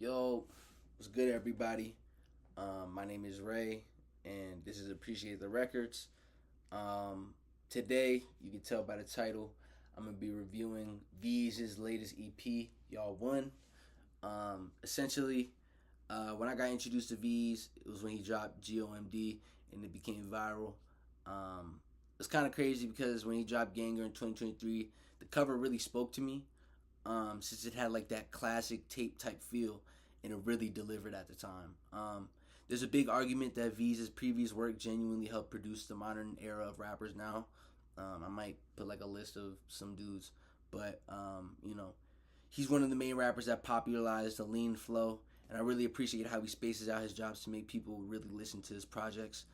Yo, what's good, everybody? My name is Ray, and this is Appreciate the Records. Um, Today, you can tell by the title, I'm gonna be reviewing Veeze's latest EP, Y'all Won. Essentially, when I got introduced to Veeze, it was when he dropped GOMD, and it became viral. It's kind of crazy because when he dropped Ganger in 2023, the cover really spoke to me, since it had like that classic tape type feel, and it really delivered at the time. There's a big argument that Veeze's previous work genuinely helped produce the modern era of rappers now. I might put like a list of some dudes, but he's one of the main rappers that popularized the lean flow, and I really appreciate how he spaces out his jobs to make people really listen to his projects.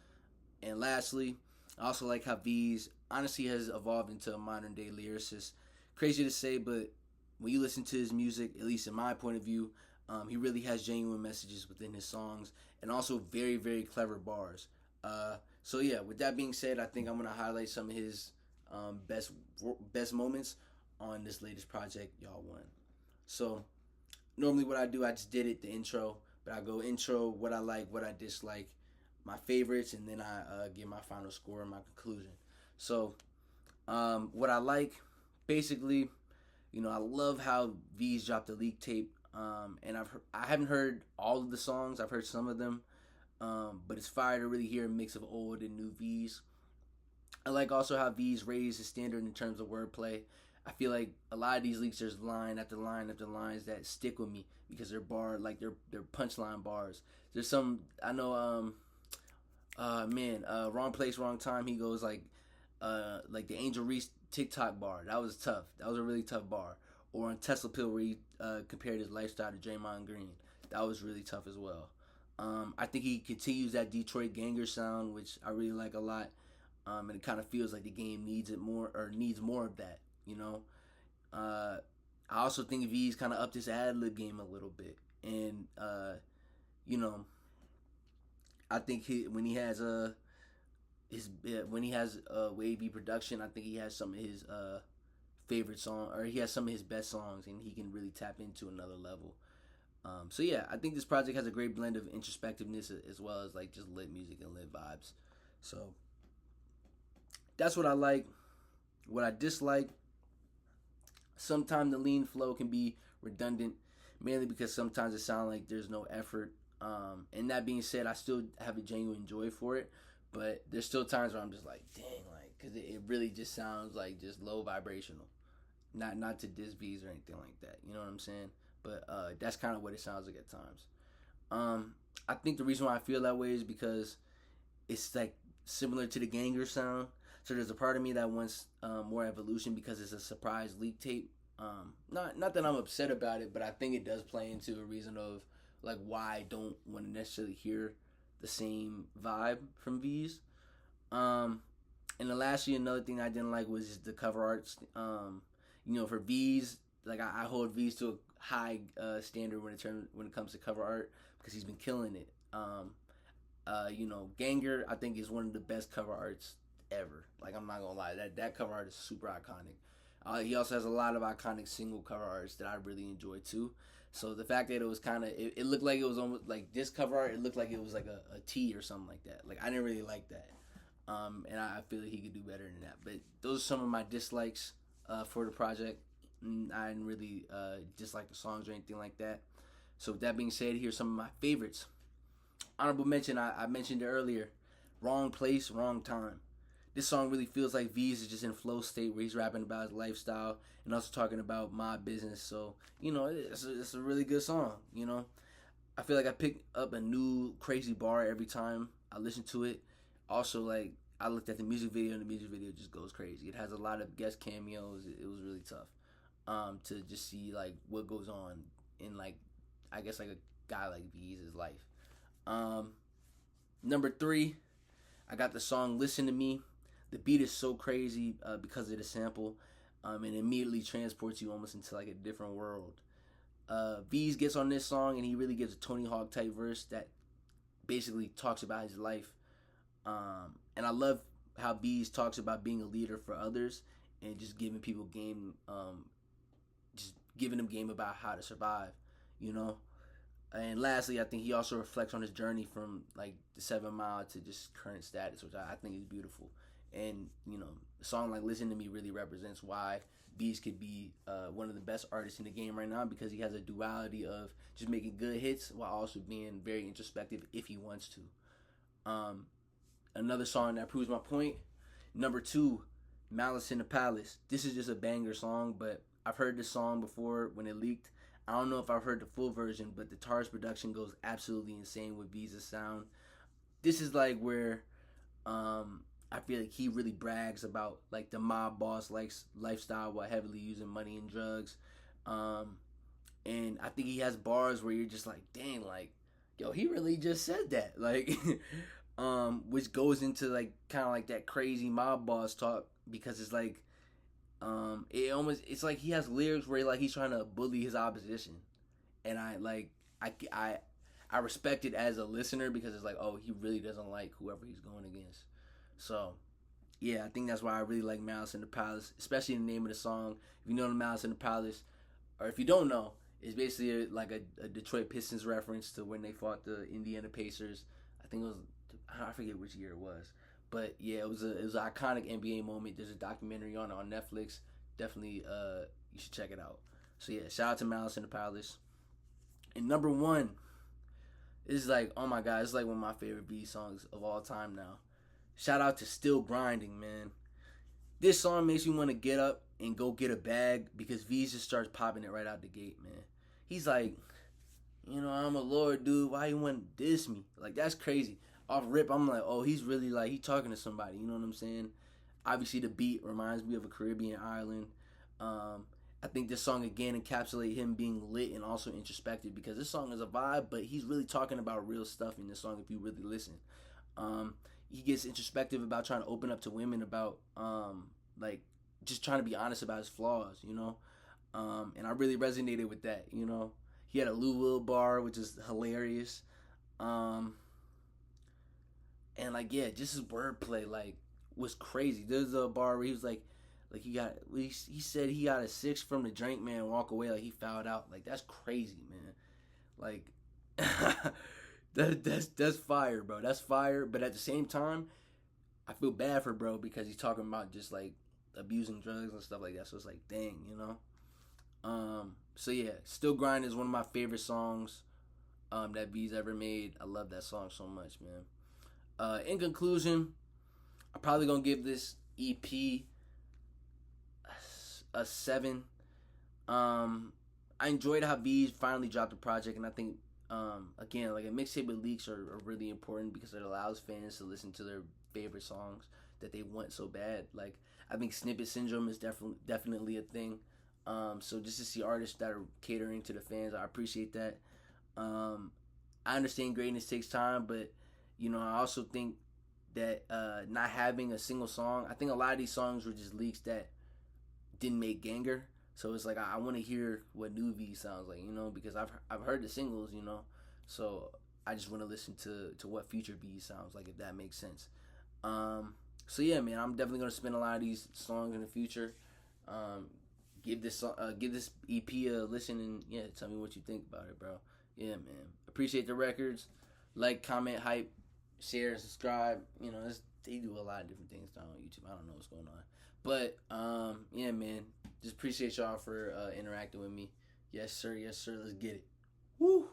And lastly, I also like how Veeze honestly has evolved into a modern day lyricist. Crazy to say, but when you listen to his music, at least in my point of view, he really has genuine messages within his songs and also very, very clever bars. So yeah, with that being said, I think I'm gonna highlight some of his best moments on this latest project, Y'all Won. So normally what I do, I just did it the intro, but I go intro, what I like, what I dislike, my favorites, and then I give my final score and my conclusion. So what I like, basically, I love how Veeze dropped the leak tape, and I haven't heard all of the songs. I've heard some of them, but it's fire to really hear a mix of old and new Veeze. I like also how Veeze raised his standard in terms of wordplay. I feel like a lot of these leaks, there's line after line after lines that stick with me because they're they're punchline bars. There's some I know wrong place, wrong time. He goes like the Angel Reese TikTok bar. That was tough. That was a really tough bar. Or on Tesla Pill where he compared his lifestyle to Draymond Green. That was really tough as well. I think he continues that Detroit Ganger sound, which I really like a lot. And it kind of feels like the game needs it more or needs more of that. You know. Uh, I also think V's kind of upped his ad lib game a little bit, and you know, I think when he has wavy production, I think he has some of his favorite song, or he has some of his best songs, and he can really tap into another level. So yeah, I think this project has a great blend of introspectiveness as well as like just lit music and lit vibes. So that's what I like. What I dislike, sometimes the lean flow can be redundant, mainly because sometimes it sounds like there's no effort. And that being said, I still have a genuine joy for it, but there's still times where I'm just like, dang, like, because it really just sounds like just low vibrational. Not to diss V's or anything like that. You know what I'm saying? But that's kind of what it sounds like at times. I think the reason why I feel that way is because it's like similar to the Ganger sound. So there's a part of me that wants more evolution because it's a surprise leak tape. Not that I'm upset about it, but I think it does play into a reason of like why I don't want to necessarily hear the same vibe from V's. And then lastly, another thing I didn't like was the cover arts. For V's, like I hold V's to a high standard when it comes to cover art because he's been killing it. Ganger I think is one of the best cover arts ever. Like I'm not gonna lie, that cover art is super iconic. He also has a lot of iconic single cover arts that I really enjoy too. So the fact that it was kind of, it looked like it was almost like this cover art. It looked like it was like a T or something like that. Like I didn't really like that, and I feel like he could do better than that. But those are some of my dislikes for the project. I didn't really dislike the songs or anything like that. So with that being said, here's some of my favorites. Honorable mention, I mentioned it earlier. Wrong place, wrong time. This song really feels like Veeze is just in flow state where he's rapping about his lifestyle and also talking about my business. So, it's a really good song, I feel like I pick up a new crazy bar every time I listen to it. Also, like, I looked at the music video and the music video just goes crazy. It has a lot of guest cameos. It was really tough to just see, like, what goes on in, like, I guess, like, a guy like Veeze's life. Number 3, I got the song Listen to Me. The beat is so crazy because of the sample, and immediately transports you almost into like a different world. Veeze gets on this song and he really gives a Tony Hawk type verse that basically talks about his life. And I love how Veeze talks about being a leader for others and just giving people game, just giving them game about how to survive, you know. And lastly, I think he also reflects on his journey from like the 7 Mile to just current status, which I think is beautiful. And you know, a song like "Listen to Me" really represents why Veeze could be one of the best artists in the game right now, because he has a duality of just making good hits while also being very introspective if he wants to. Another song that proves my point. Number two, "Malice in the Palace." This is just a banger song, but I've heard this song before when it leaked. I don't know if I've heard the full version, but the Tars production goes absolutely insane with Veeze's sound. This is like where I feel like he really brags about like the mob boss likes lifestyle while heavily using money and drugs. Um, and I think he has bars where you're just like, dang, like, yo, he really just said that, like, which goes into like kind of like that crazy mob boss talk, because it's like, it's like he has lyrics where like he's trying to bully his opposition, and I I I respect it as a listener, because it's like, oh, he really doesn't like whoever he's going against. So yeah, I think that's why I really like Malice in the Palace, especially the name of the song. If you know the Malice in the Palace, or if you don't know, it's basically a Detroit Pistons reference to when they fought the Indiana Pacers. I think it was, I forget which year it was, but yeah, it was an iconic NBA moment. There's a documentary on it on Netflix. Definitely, you should check it out. So yeah, shout out to Malice in the Palace. And number one, is like, oh my god, it's like one of my favorite B songs of all time now. Shout out to Still Grinding, man. This song makes me want to get up and go get a bag, because Veeze just starts popping it right out the gate, man. He's like, you know, I'm a lord, dude. Why you want to diss me? Like, that's crazy. Off rip, I'm like, oh, he's really like, he talking to somebody. You know what I'm saying? Obviously, the beat reminds me of a Caribbean island. Um, I think this song again encapsulates him being lit and also introspective, because this song is a vibe, but he's really talking about real stuff in this song if you really listen. He gets introspective about trying to open up to women about like just trying to be honest about his flaws, you know. And I really resonated with that, you know. He had a Lou Will bar, which is hilarious. Um, and like, yeah, just his wordplay like was crazy. There's a bar where he was like he said he got a six from the drink, man, and walk away like he fouled out. Like, that's crazy, man. Like that's fire, bro. That's fire. But at the same time, I feel bad for bro, because he's talking about just like abusing drugs and stuff like that. So it's like, dang, you know. So yeah, Still Grind is one of my favorite songs that Veeze ever made. I love that song so much, man. In conclusion, I'm probably gonna give this EP a 7. I enjoyed how Veeze finally dropped a project, and I think again, like, a mixtape with leaks are really important, because it allows fans to listen to their favorite songs that they want so bad. Like, I think snippet syndrome is definitely a thing. So just to see artists that are catering to the fans, I appreciate that. I understand greatness takes time, but you know, I also think that not having a single song, I think a lot of these songs were just leaks that didn't make Ganger. So it's like, I want to hear what new V sounds like, you know, because I've heard the singles, you know. So I just want to listen to what future V sounds like, if that makes sense. So yeah, man, I'm definitely gonna spin a lot of these songs in the future. Give this EP a listen, and yeah, tell me what you think about it, bro. Yeah, man. Appreciate the records. Like, comment, hype, share, subscribe. You know, they do a lot of different things down on YouTube. I don't know what's going on, but yeah, man. Just appreciate y'all for interacting with me. Yes, sir. Yes, sir. Let's get it. Woo.